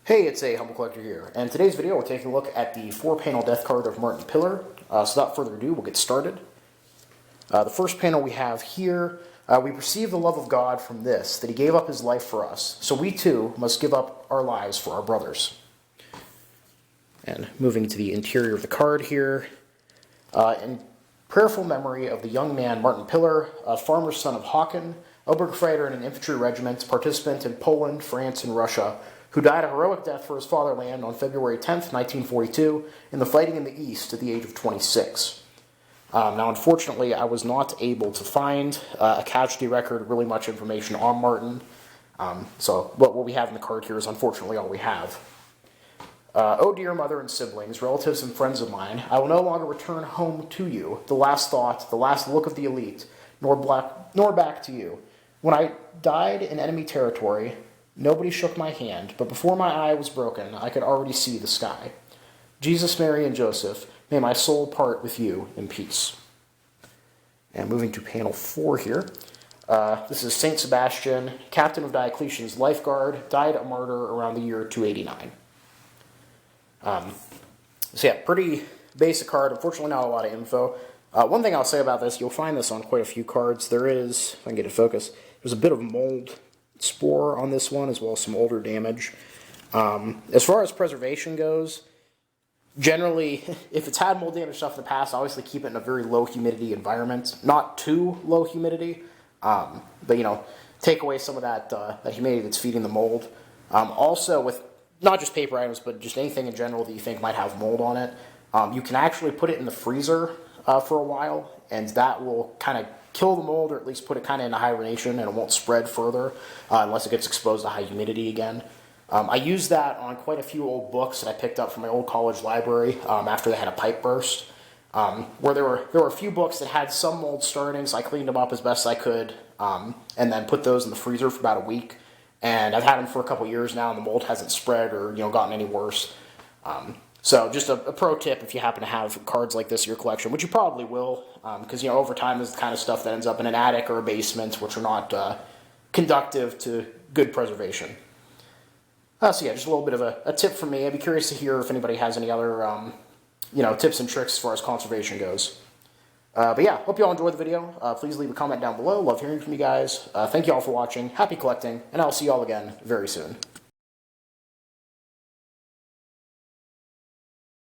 Hey, it's a Humble Collector here, and in today's video we're taking a look at the 4-panel death card of Martin Pillar. So without further ado, we'll get started. The first panel we have here, we perceive the love of God from this, that he gave up his life for us, so we too must give up our lives for our brothers. And moving to the interior of the card here, in prayerful memory of the young man Martin Pillar, a farmer's son of Håkon, Obergefreiter in an infantry regiment, participant in Poland, France, and Russia, who died a heroic death for his fatherland on February 10th, 1942, in the fighting in the East at the age of 26. Now, unfortunately, I was not able to find a casualty record, really much information on Martin. So what we have in the card here is unfortunately all we have. Oh, dear mother and siblings, relatives and friends of mine, I will no longer return home to you, the last thought, the last look of the elite, nor back to you. When I died in enemy territory, nobody shook my hand, but before my eye was broken, I could already see the sky. Jesus, Mary, and Joseph, may my soul part with you in peace. And moving to panel 4 here, this is Saint Sebastian, captain of Diocletian's lifeguard, died a martyr around the year 289. So yeah, pretty basic card, unfortunately not a lot of info. One thing I'll say about this, you'll find this on quite a few cards. There is, if I can get it focused, there's a bit of mold spore on this one, as well as some older damage. As far as preservation goes, generally, if it's had mold damage stuff in the past, obviously keep it in a very low humidity environment. Not too low humidity, but, you know, take away some of that, that humidity that's feeding the mold. Also, with not just paper items, but just anything in general that you think might have mold on it, you can actually put it in the freezer for a while, and that will kind of kill the mold, or at least put it kind of in a hibernation, and it won't spread further unless it gets exposed to high humidity again. I used that on quite a few old books that I picked up from my old college library after they had a pipe burst, where there were a few books that had some mold starting, so I cleaned them up as best I could, and then put those in the freezer for about a week. And I've had them for a couple years now, and the mold hasn't spread or gotten any worse. So just a pro tip if you happen to have cards like this in your collection, which you probably will, because over time this is the kind of stuff that ends up in an attic or a basement, which are not conductive to good preservation. So yeah, just a little bit of a tip from me. I'd be curious to hear if anybody has any other tips and tricks as far as conservation goes. But yeah, hope you all enjoyed the video. Please leave a comment down below. Love hearing from you guys. Thank you all for watching. Happy collecting, and I'll see you all again very soon.